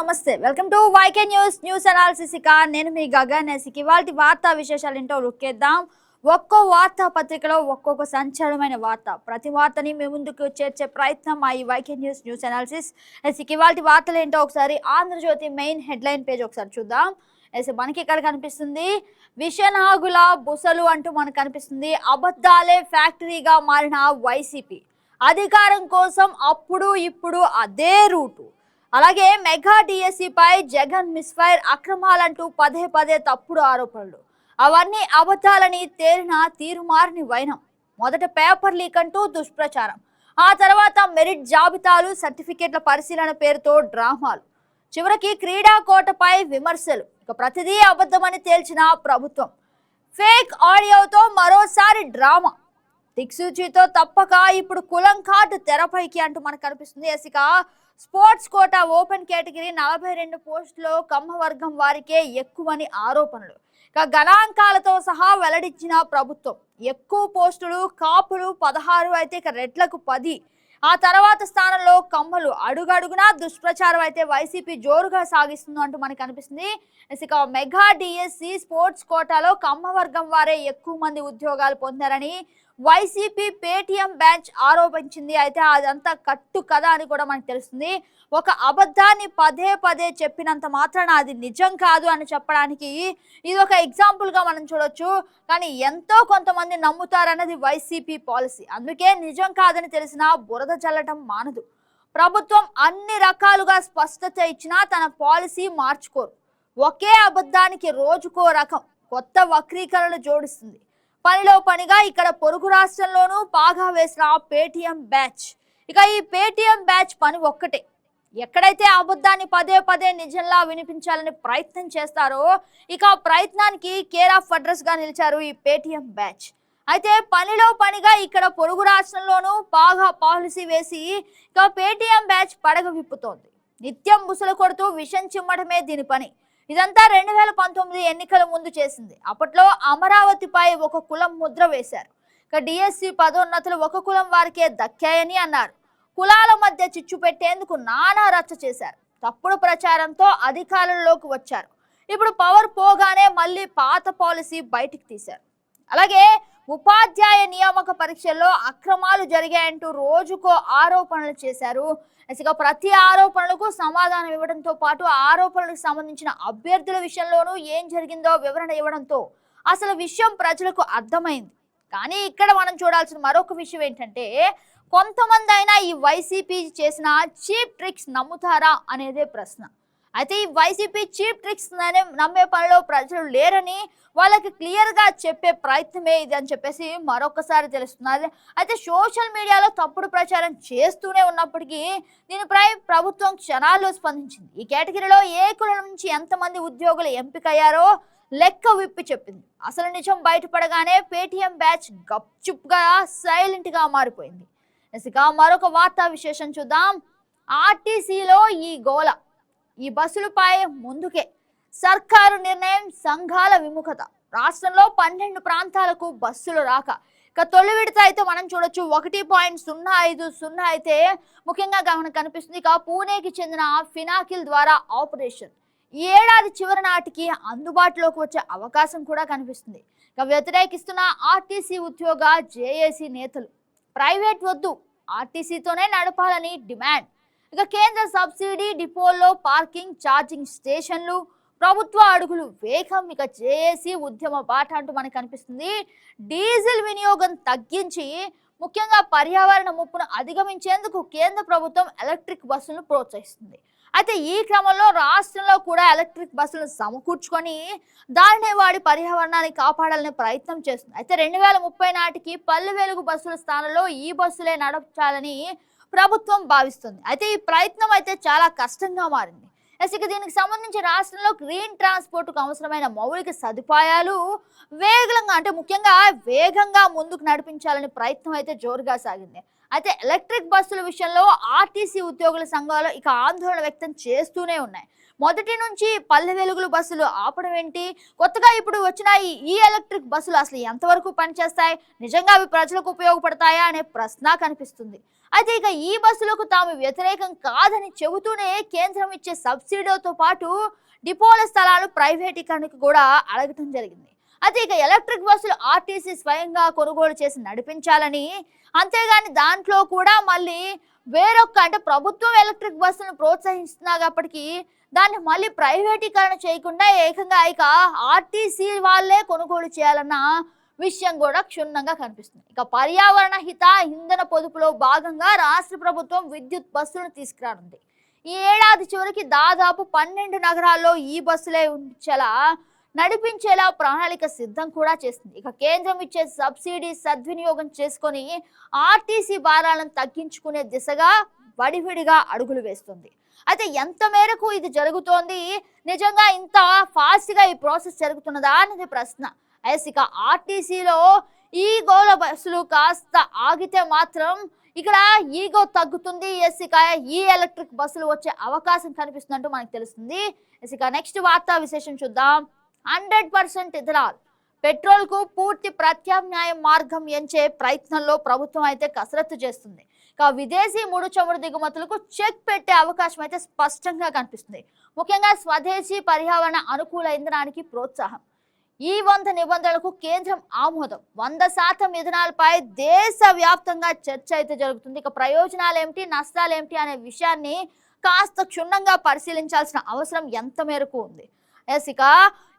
నమస్తే welcome to YK news analysis ఇక నేను మీ గగన్ ఇవాల్టి వార్తా విశేషాలు ఏంటో రుక్కేద్దాం. ఒక్కో వార్తా పత్రికలో ఒక్కొక్క సంచలనమైన వార్త, ప్రతి వార్తని మీ ముందుకు చేర్చే ప్రయత్నం మా ఈ వైకే న్యూస్ అనాలిసిస్. ఇవాల్టి వార్తలు ఏంటో ఒకసారి ఆంధ్రజ్యోతి మెయిన్ హెడ్లైన్ పేజ్ ఒకసారి చూద్దాం. మనకి ఇక్కడ కనిపిస్తుంది విషనాగుల బుసలు అంటూ మనకు కనిపిస్తుంది. అబద్ధాలే ఫ్యాక్టరీగా మారిన వైసీపీ, అధికారం కోసం అప్పుడు ఇప్పుడు అదే రూటు. అలాగే మెగా డిఎస్సిపై జగన్ మిస్ఫైర్, అక్రమాలంటూ పదే పదే తప్పుడు ఆరోపణలు, అవన్నీ అబద్ధాలని తేలిన తీరుమారిని వైనం. మొదట పేపర్ లీక్ అంటూ దుష్ప్రచారం, ఆ తర్వాత మెరిట్ జాబితాలు, సర్టిఫికేట్ల పరిశీలన పేరుతో డ్రామాలు, చివరికి క్రీడాకోటపై విమర్శలు. ఇక ప్రతిదీ అబద్ధమని తేల్చిన ప్రభుత్వం, ఫేక్ ఆడియోతో మరోసారి డ్రామా, దిక్సూచితో తప్పక ఇప్పుడు కులం కార్డు తెరపైకి అంటూ మనకు కనిపిస్తుంది. ఇక స్పోర్ట్స్ కోటా ఓపెన్ కేటగిరీ 42 పోస్టులో కమ్మ వర్గం వారికే ఎక్కువని ఆరోపణలు. ఇక గణాంకాలతో సహా వెల్లడించిన ప్రభుత్వం, ఎక్కువ పోస్టులు కాపులు 16 అయితే ఇక రెడ్లకు 10. ఆ తర్వాత స్థానంలో కమ్మలు. అడుగడుగునా దుష్ప్రచారం అయితే వైసీపీ జోరుగా సాగిస్తుంది అంటూ మనకు అనిపిస్తుంది. ఇక మెగా డిఎస్సి స్పోర్ట్స్ కోటాలో కమ్మ వర్గం వారే ఎక్కువ మంది ఉద్యోగాలు పొందారని వైసీపీ పేటీఎం బ్యాచ్ ఆరోపించింది. అయితే అదంతా కట్టు కథ అని కూడా మనకు తెలుస్తుంది. ఒక అబద్ధాన్ని పదే పదే చెప్పినంత మాత్రాన అది నిజం కాదు అని చెప్పడానికి ఇది ఒక ఎగ్జాంపుల్గా మనం చూడొచ్చు. కానీ ఎంతో కొంతమంది నమ్ముతారన్నది వైసీపీ పాలసీ. అందుకే నిజం కాదని తెలిసినా బురద చల్లటం మానదు. ప్రభుత్వం అన్ని రకాలుగా స్పష్టత ఇచ్చినా తన పాలసీ మార్చుకోరు. ఒకే అబద్ధానికి రోజుకో రకం కొత్త వక్రీకరణలు జోడిస్తుంది. పనిలో పనిగా ఇక్కడ పొరుగు రాష్ట్రంలోనూ పాగా వేసిన పేటీఎం బ్యాచ్. ఇక ఈ పేటీఎం బ్యాచ్ పని ఒక్కటే, ఎక్కడైతే అబద్ధాన్ని పదే పదే నిజంలా వినిపించాలని ప్రయత్నం చేస్తారో ఇక ప్రయత్నానికి కేర్ ఆఫ్ అడ్రస్ గా నిలిచారు ఈ పేటీఎం బ్యాచ్. అయితే పనిలో పనిగా ఇక్కడ పొరుగు రాష్ట్రంలోనూ పాగా పాలసీ వేసి ఇక పేటీఎం బ్యాచ్ పడగ విప్పుతోంది. నిత్యం ముసలు కొడుతూ విషం చిమ్మడమే దీని పని. ఇదంతా 2019 ఎన్నికల ముందు చేసింది. అప్పట్లో అమరావతిపై ఒక కులం ముద్ర వేశారు. ఇక డిఎస్సి పదోన్నతులు ఒక కులం వారికే దక్కాయని అన్నారు. కులాల మధ్య చిచ్చు పెట్టేందుకు నానా రచ్చ చేశారు. తప్పుడు ప్రచారంతో అధికారంలోకి వచ్చారు. ఇప్పుడు పవర్ పోగానే మళ్ళీ పాత పాలసీ బయటికి తీశారు. అలాగే ఉపాధ్యాయ నియామక పరీక్షల్లో అక్రమాలు జరిగాయంటూ రోజుకో ఆరోపణలు చేశారు. ఇక ప్రతి ఆరోపణలకు సమాధానం ఇవ్వడంతో పాటు ఆరోపణలకు సంబంధించిన అభ్యర్థుల విషయంలోనూ ఏం జరిగిందో వివరణ ఇవ్వడంతో అసలు విషయం ప్రజలకు అర్థమైంది. కానీ ఇక్కడ మనం చూడాల్సిన మరొక విషయం ఏంటంటే, కొంతమంది అయినా ఈ వైసీపీ చేసిన చీప్ ట్రిక్స్ నమ్ముతారా అనేదే ప్రశ్న. అయితే ఈ వైసీపీ చీప్ ట్రిక్స్ నమ్మే పనిలో ప్రజలు లేరని వాళ్ళకి క్లియర్గా చెప్పే ప్రయత్నమే ఇది అని చెప్పేసి మరొకసారి తెలుస్తున్నది. అయితే సోషల్ మీడియాలో తప్పుడు ప్రచారం చేస్తూనే ఉన్నప్పటికీ దీనిపై ప్రభుత్వం క్షణాల్లో స్పందించింది. ఈ కేటగిరీలో ఏ కులం నుంచి ఎంతమంది ఉద్యోగులు ఎంపికయ్యారో లెక్క విప్పి చెప్పింది. అసలు నిజం బయటపడగానే పేటీఎం బ్యాచ్ గప్చుప్గా సైలెంట్గా మారిపోయింది. ఇక మరొక వార్తా విశేషం చూద్దాం. ఆర్టీసీలో ఈ గోల, ఈ బస్సులపై ముందుకే సర్కారు నిర్ణయం, సంఘాల విముఖత. రాష్ట్రంలో 12 ప్రాంతాలకు బస్సులు రాక ఇక తొలి విడత అయితే మనం చూడొచ్చు 1.050 అయితే ముఖ్యంగా మనకు కనిపిస్తుంది. ఇక పూణేకి చెందిన ఫినాకిల్ ద్వారా ఆపరేషన్ ఈ ఏడాది చివరి నాటికి అందుబాటులోకి వచ్చే అవకాశం కూడా కనిపిస్తుంది. ఇక వ్యతిరేకిస్తున్న ఆర్టీసీ ఉద్యోగ జేఏసీ నేతలు, ప్రైవేట్ వద్దు ఆర్టీసీతోనే నడపాలని డిమాండ్. ఇక కేంద్ర సబ్సిడీ డిపోల్లో పార్కింగ్, ఛార్జింగ్ స్టేషన్లు, ప్రభుత్వ అడుగులు వేగం. ఇక జేఏసీ ఉద్యమ బాట అంటూ మనకు కనిపిస్తుంది. డీజిల్ వినియోగం తగ్గించి ముఖ్యంగా పర్యావరణ ముప్పును అధిగమించేందుకు కేంద్ర ప్రభుత్వం ఎలక్ట్రిక్ బస్సులను ప్రోత్సహిస్తుంది. అయితే ఈ క్రమంలో రాష్ట్రంలో కూడా ఎలక్ట్రిక్ బస్సులను సమకూర్చుకొని దానినే వాడి పర్యావరణాన్ని కాపాడాలనే ప్రయత్నం చేస్తుంది. అయితే 2030 నాటికి పల్లె వెలుగు బస్సుల స్థానంలో ఈ బస్సులే నడపాలని ప్రభుత్వం భావిస్తుంది. అయితే ఈ ప్రయత్నం అయితే చాలా కష్టంగా మారింది. ఇక దీనికి సంబంధించి రాష్ట్రంలో గ్రీన్ ట్రాన్స్పోర్ట్కు అవసరమైన మౌలిక సదుపాయాలు ముఖ్యంగా వేగంగా ముందుకు నడిపించాలని ప్రయత్నం అయితే జోరుగా సాగింది. అయితే ఎలక్ట్రిక్ బస్సుల విషయంలో ఆర్టీసీ ఉద్యోగుల సంఘాలు ఇక ఆందోళన వ్యక్తం చేస్తూనే ఉన్నాయి. మొదటి నుంచి పల్లె వెలుగులు బస్సులు ఆపడం ఏంటి, కొత్తగా ఇప్పుడు వచ్చిన ఈ ఎలక్ట్రిక్ బస్సులు అసలు ఎంతవరకు పనిచేస్తాయి, నిజంగా అవి ప్రజలకు ఉపయోగపడతాయా అనే ప్రశ్న కనిపిస్తుంది. అయితే ఇక ఈ బస్సులకు తాము వ్యతిరేకం కాదని చెబుతూనే కేంద్రం ఇచ్చే సబ్సిడీతో పాటు డిపోల స్థలాలు ప్రైవేటీకరణకు కూడా అడగటం జరిగింది. అయితే ఇక ఎలక్ట్రిక్ బస్సులు ఆర్టీసీ స్వయంగా కొనుగోలు చేసి నడిపించాలని, అంతేగాని దాంట్లో కూడా మళ్ళీ అంటే ప్రభుత్వం ఎలక్ట్రిక్ బస్సులను ప్రోత్సహిస్తున్నప్పటికీ దాన్ని మళ్ళీ ప్రైవేటీకరణ చేయకుండా ఏకంగా ఇక ఆర్టీసీ వాళ్ళే కొనుగోలు చేయాలన్న విషయం కూడా క్షుణ్ణంగా కనిపిస్తుంది. ఇక పర్యావరణ హిత ఇంధన పొదుపులో భాగంగా రాష్ట్ర ప్రభుత్వం విద్యుత్ బస్సులను తీసుకురానుంది. ఈ ఏడాది చివరికి దాదాపు 12 నగరాల్లో ఈ బస్సులే నడిపించేలా ప్రణాళిక సిద్ధం కూడా చేస్తుంది. ఇక కేంద్రం ఇచ్చే సబ్సిడీ సద్వినియోగం చేసుకొని ఆర్టీసీ భారాలను తగ్గించుకునే దిశగా వడివిడిగా అడుగులు వేస్తుంది. అయితే ఎంత మేరకు ఇది జరుగుతోంది, నిజంగా ఇంత ఫాస్ట్ గా ఈ ప్రాసెస్ జరుగుతున్నదా అనేది ప్రశ్న. ఇక ఆర్టీసీలో ఈ గోల బస్సులు కాస్త ఆగితే మాత్రం ఇక్కడ ఈగో తగ్గుతుంది. ఇక ఈ ఎలక్ట్రిక్ బస్సులు వచ్చే అవకాశం కనిపిస్తుందంటూ మనకు తెలుస్తుంది. ఇక నెక్స్ట్ వార్తా విశేషం చూద్దాం. 100% ఇథనాల్ పెట్రోల్ కు పూర్తి ప్రత్యామ్నాయ మార్గం ఎంచే ప్రయత్నంలో ప్రభుత్వం అయితే కసరత్తు చేస్తుంది. ఇక విదేశీ ముడి చమురు దిగుమతులకు చెక్ పెట్టే అవకాశం అయితే స్పష్టంగా కనిపిస్తుంది. ముఖ్యంగా స్వదేశీ పర్యావరణ అనుకూల ఇంధనానికి ప్రోత్సాహం. ఈ 100 నిబంధనలకు కేంద్రం ఆమోదం. 100% ఇథనాల్ పై దేశ వ్యాప్తంగా చర్చ అయితే జరుగుతుంది. ఇక ప్రయోజనాలు ఏమిటి, నష్టాలు ఏమిటి అనే విషయాన్ని కాస్త క్షుణ్ణంగా పరిశీలించాల్సిన అవసరం ఎంత మేరకు ఉంది. ఇక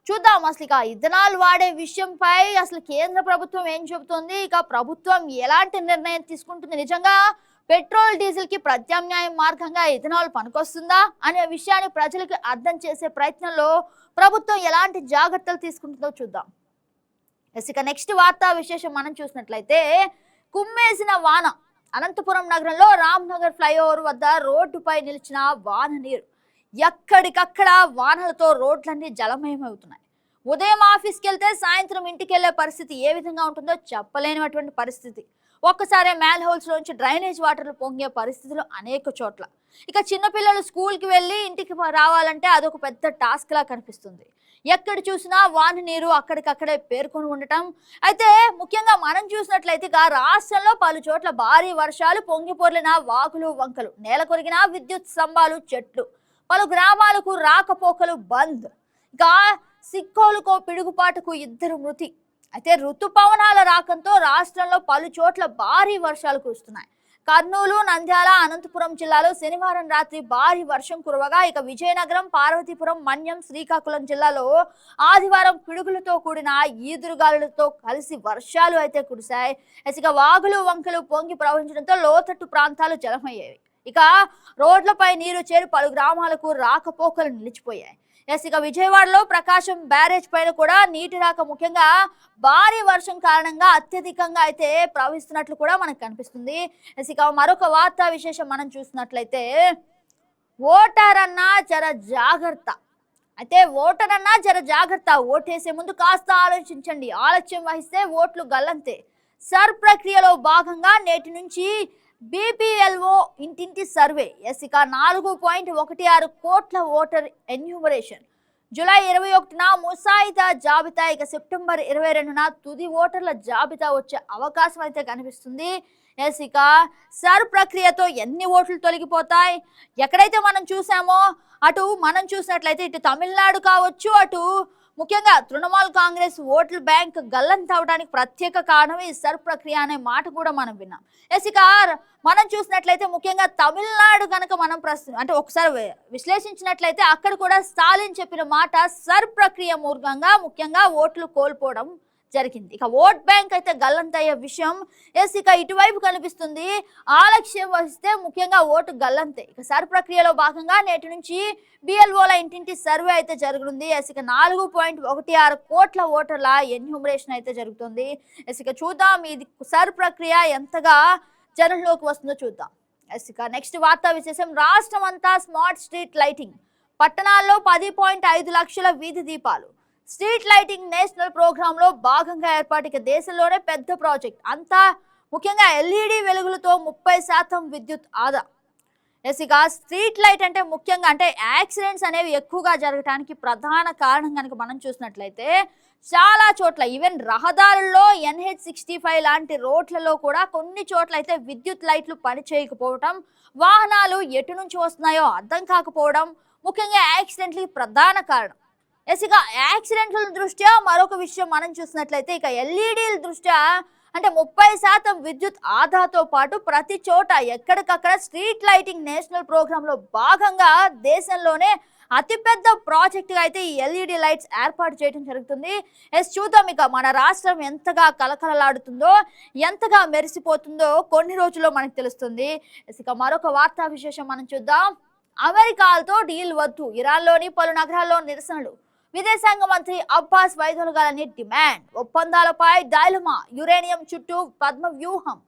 చూద్దాం అసలు ఇక ఇథనాల్ వాడే విషయంపై అసలు కేంద్ర ప్రభుత్వం ఏం చెబుతుంది, ఇక ప్రభుత్వం ఎలాంటి నిర్ణయం తీసుకుంటుంది, నిజంగా పెట్రోల్ డీజిల్ కి ప్రత్యామ్నాయ మార్గంగా ఇథనాల్ పనికొస్తుందా అనే విషయాన్ని ప్రజలకు అర్థం చేసే ప్రయత్నంలో ప్రభుత్వం ఎలాంటి జాగ్రత్తలు తీసుకుంటుందో చూద్దాం. ఇక నెక్స్ట్ వార్తా విశేషం మనం చూసినట్లయితే, కుమ్మేసిన వాన. అనంతపురం నగరంలో రామ్నగర్ ఫ్లైఓవర్ వద్ద రోడ్డుపై నిలిచిన వాన నీరు ఎక్కడికక్కడ వానలతో రోడ్లన్నీ జలమయమవుతున్నాయి. ఉదయం ఆఫీస్కి వెళ్తే సాయంత్రం ఇంటికి వెళ్లే పరిస్థితి ఏ విధంగా ఉంటుందో చెప్పలేనటువంటి పరిస్థితి. ఒక్కసారి మ్యాన్ హోల్స్ లోంచి డ్రైనేజ్ వాటర్లు పొంగే పరిస్థితులు అనేక చోట్ల. ఇక చిన్నపిల్లలు స్కూల్కి వెళ్ళి ఇంటికి రావాలంటే అదొక పెద్ద టాస్క్ లా కనిపిస్తుంది. ఎక్కడ చూసినా వాన నీరు అక్కడికక్కడే పేర్కొని ఉండటం. అయితే ముఖ్యంగా మనం చూసినట్లయితే రాష్ట్రంలో పలు చోట్ల భారీ వర్షాలు, పొంగిపొర్లిన వాగులు వంకలు, నేల కొరిగిన విద్యుత్ స్తంభాలు, చెట్లు, పలు గ్రామాలకు రాకపోకలు బంద్. ఇక సిక్కోలుకో పిడుగుపాటుకు 2 మృతి. అయితే ఋతుపవనాల రాకంతో రాష్ట్రంలో పలు చోట్ల భారీ వర్షాలు కురుస్తున్నాయి. కర్నూలు, నంద్యాల, అనంతపురం జిల్లాలో శనివారం రాత్రి భారీ వర్షం కురవగా, ఇక విజయనగరం, పార్వతీపురం, మన్యం, శ్రీకాకుళం జిల్లాలో ఆదివారం పిడుగులతో కూడిన ఈదురుగాలులతో కలిసి వర్షాలు అయితే కురిశాయి. ఇక వాగులు వంకలు పొంగి ప్రవహించడంతో లోతట్టు ప్రాంతాలు జలమయ్యాయి. ఇక రోడ్లపై నీరు చేరి పలు గ్రామాలకు రాకపోకలు నిలిచిపోయాయి. ఇక విజయవాడలో ప్రకాశం బ్యారేజ్ పైన కూడా నీటి రాక, ముఖ్యంగా భారీ వర్షం కారణంగా అత్యధికంగా అయితే ప్రవహిస్తున్నట్లు కూడా మనకు కనిపిస్తుంది. ఇక మరొక వార్తా విశేషం మనం చూసినట్లయితే, ఓటర్ అన్నా జర జాగ్రత్త. అయితే ఓటర్ అన్నా జర జాగ్రత్త, ఓటేసే ముందు కాస్త ఆలోచించండి, ఆలస్యం వహిస్తే ఓట్లు గల్లంతే. సర్ ప్రక్రియలో భాగంగా నేటి నుంచి బీపీఎల్ఓ ఇంటింటి సర్వే. ఇక 4.16 కోట్ల ఓటర్ ఎన్యూమరేషన్. జూలై 21న ముసాయిదా జాబితా. ఇక సెప్టెంబర్ 22న తుది ఓటర్ల జాబితా వచ్చే అవకాశం అయితే కనిపిస్తుంది. ఇక సర్ ప్రక్రియతో ఎన్ని ఓట్లు తొలగిపోతాయి, ఎక్కడైతే మనం చూసామో అటు మనం చూసినట్లయితే ఇటు తమిళనాడు కావచ్చు, అటు ముఖ్యంగా తృణమూల్ కాంగ్రెస్ ఓట్ల బ్యాంక్ గల్లంతవడానికి ప్రత్యేక కారణం ఈ సర్ ప్రక్రియ అనే మాట కూడా మనం విన్నాం. ఇక మనం చూసినట్లయితే ముఖ్యంగా తమిళనాడు కనుక మనం అంటే ఒకసారి విశ్లేషించినట్లయితే అక్కడ కూడా స్టాలిన్ చెప్పిన మాట సర్ ప్రక్రియ మూలంగా ముఖ్యంగా ఓట్లు కోల్పోవడం జరిగింది. ఇక ఓట్ బ్యాంక్ అయితే గల్లంతయ్యే విషయం ఇక ఇటువైపు కనిపిస్తుంది. ఆలక్ష్యం వహిస్తే ముఖ్యంగా ఓటు గల్లంతే. ఇక సర్ ప్రక్రియలో భాగంగా నేటి నుంచి బిఎల్ఓల ఇంటింటి సర్వే అయితే జరుగుతుంది. ఇక 4.16 కోట్ల ఓటర్ల ఎన్యూమరేషన్ అయితే జరుగుతుంది. ఇక చూద్దాం ఇది సర్ ప్రక్రియ ఎంతగా జనంలోకి వస్తుందో చూద్దాం. ఇక నెక్స్ట్ వార్తా విశేషం, రాష్ట్రం అంతా స్మార్ట్ స్ట్రీట్ లైటింగ్. పట్టణాల్లో 10.5 లక్షల వీధి దీపాలు. స్ట్రీట్ లైటింగ్ నేషనల్ ప్రోగ్రామ్ లో భాగంగా ఏర్పాటు. దేశంలోనే పెద్ద ప్రాజెక్ట్. అంతా ముఖ్యంగా ఎల్ఈడి వెలుగులతో 30% విద్యుత్ ఆదా. ఇక స్ట్రీట్ లైట్ అంటే ముఖ్యంగా అంటే యాక్సిడెంట్స్ అనేవి ఎక్కువగా జరగడానికి ప్రధాన కారణం కనుక మనం చూసినట్లయితే చాలా చోట్ల ఈవెన్ రహదారుల్లో NH65 లాంటి రోడ్లలో కూడా కొన్ని చోట్ల అయితే విద్యుత్ లైట్లు పని చేయకపోవడం, వాహనాలు ఎటు నుంచి వస్తున్నాయో అర్థం కాకపోవడం ముఖ్యంగా యాక్సిడెంట్లకి ప్రధాన కారణం. ఇక యాక్సిడెంట్ల దృష్ట్యా మరొక విషయం మనం చూసినట్లయితే ఇక ఎల్ఈడీల దృష్ట్యా అంటే 30% విద్యుత్ ఆదాతో పాటు ప్రతి చోట ఎక్కడికక్కడ స్ట్రీట్ లైటింగ్ నేషనల్ ప్రోగ్రామ్ లో భాగంగా దేశంలోనే అతిపెద్ద ప్రాజెక్టుగా అయితే ఈ ఎల్ఈడి లైట్స్ ఏర్పాటు చేయడం జరుగుతుంది. చూద్దాం ఇక మన రాష్ట్రం ఎంతగా కలకలలాడుతుందో, ఎంతగా మెరిసిపోతుందో కొన్ని రోజుల్లో మనకు తెలుస్తుంది. ఇక మరొక వార్తా విశేషం మనం చూద్దాం. అమెరికాతో డీల్ వద్దు, ఇరాన్లోని పలు నగరాల్లో నిరసనలు. విదేశాంగ మంత్రి అబ్బాస్ వైదొలగాలని డిమాండ్. ఒప్పందాలపై డైలమా, యురేనియం చుట్టూ పద్మ వ్యూహం.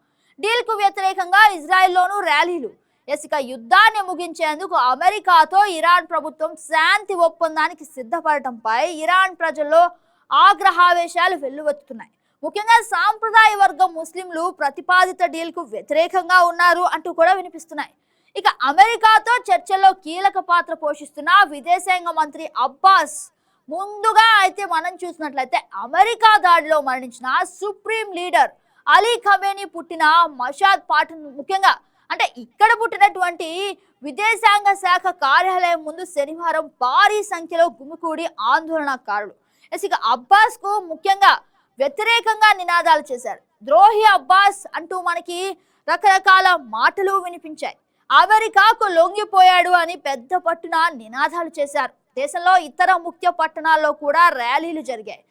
డీల్ కు వ్యతిరేకంగా ఇజ్రాయెల్లోనూ ర్యాలీలు. ఇక యుద్ధాన్ని ముగించేందుకు అమెరికాతో ఇరాన్ ప్రభుత్వం శాంతి ఒప్పందానికి సిద్ధపడటంపై ఇరాన్ ప్రజల్లో ఆగ్రహావేశాలు వెల్లువెత్తుతున్నాయి. ముఖ్యంగా సాంప్రదాయ వర్గం ముస్లింలు ప్రతిపాదిత డీల్ కు వ్యతిరేకంగా ఉన్నారు అంటూ కూడా వినిపిస్తున్నాయి. ఇక అమెరికాతో చర్చల్లో కీలక పాత్ర పోషిస్తున్న విదేశాంగ మంత్రి అబ్బాస్ ముందుగా అయితే మనం చూసినట్లయితే అమెరికా దాడిలో మరణించిన సుప్రీం లీడర్ అలీ ఖమేనీ పుట్టిన మషాద్ పాటను ముఖ్యంగా అంటే ఇక్కడ పుట్టినటువంటి విదేశాంగ శాఖ కార్యాలయం ముందు శనివారం భారీ సంఖ్యలో గుమికూడి ఆందోళనకారులు ఇక అబ్బాస్ కు ముఖ్యంగా వ్యతిరేకంగా నినాదాలు చేశారు. ద్రోహి అబ్బాస్ అంటూ మనకి రకరకాల మాటలు వినిపించాయి. అమెరికాకు లొంగిపోయాడు అని పెద్ద పట్టున నినాదాలు చేశారు. దేశంలో ఇతర ముఖ్య పట్టణాల్లో కూడా ర్యాలీలు జరిగాయి.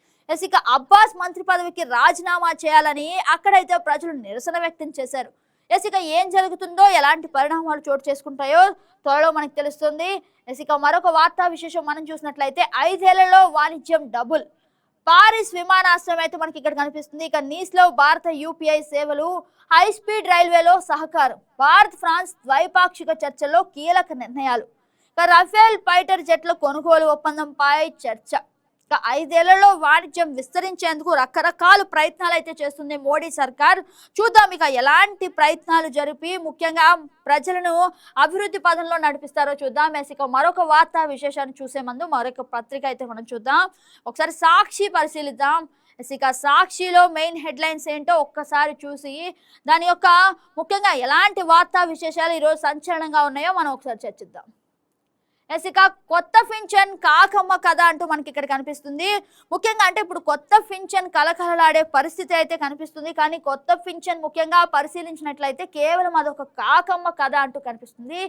ఇక అబ్బాస్ మంత్రి పదవికి రాజీనామా చేయాలని అక్కడైతే ప్రజలు నిరసన వ్యక్తం చేశారు. ఇక ఏం జరుగుతుందో, ఎలాంటి పరిణామాలు చోటు చేసుకుంటాయో త్వరలో మనకు తెలుస్తుంది. ఇక మరొక వార్తా విశేషం మనం చూసినట్లయితే 5 ఏళ్లలో వాణిజ్యం డబుల్. పారిస్ విమానాశ్రయం అయితే మనకి ఇక్కడ కనిపిస్తుంది. ఇక నీస్ లో భారత UPI సేవలు, హై స్పీడ్ రైల్వేలో సహకారం. భారత్ ఫ్రాన్స్ ద్వైపాక్షిక చర్చల్లో కీలక నిర్ణయాలు. ఇక రఫేల్ ఫైటర్ జెట్ల కొనుగోలు ఒప్పందంపై చర్చ. ఇక 5 ఏళ్లలో వాణిజ్యం విస్తరించేందుకు రకరకాల ప్రయత్నాలు అయితే చేస్తుంది మోడీ సర్కార్. చూద్దాం ఇక ఎలాంటి ప్రయత్నాలు జరిపి ముఖ్యంగా ప్రజలను అభివృద్ధి పదంలో నడిపిస్తారో చూద్దాం. ఇక మరొక వార్తా విశేషాన్ని చూసే ముందు మరొక పత్రిక అయితే మనం చూద్దాం. ఒకసారి సాక్షి పరిశీలిద్దాం. ఇక సాక్షిలో మెయిన్ హెడ్లైన్స్ ఏంటో ఒక్కసారి చూసి దాని యొక్క ముఖ్యంగా ఎలాంటి వార్తా విశేషాలు ఈరోజు సంచలనంగా ఉన్నాయో మనం ఒకసారి చర్చిద్దాం. ఇక కొత్త పింఛన్ కాకమ్మ కథ అంటూ మనకి ఇక్కడ కనిపిస్తుంది. ముఖ్యంగా అంటే ఇప్పుడు కొత్త పింఛన్ కలకలలాడే పరిస్థితి అయితే కనిపిస్తుంది. కానీ కొత్త పింఛన్ ముఖ్యంగా పరిశీలించినట్లయితే కేవలం అదొక కాకమ్మ కథ అంటూ కనిపిస్తుంది.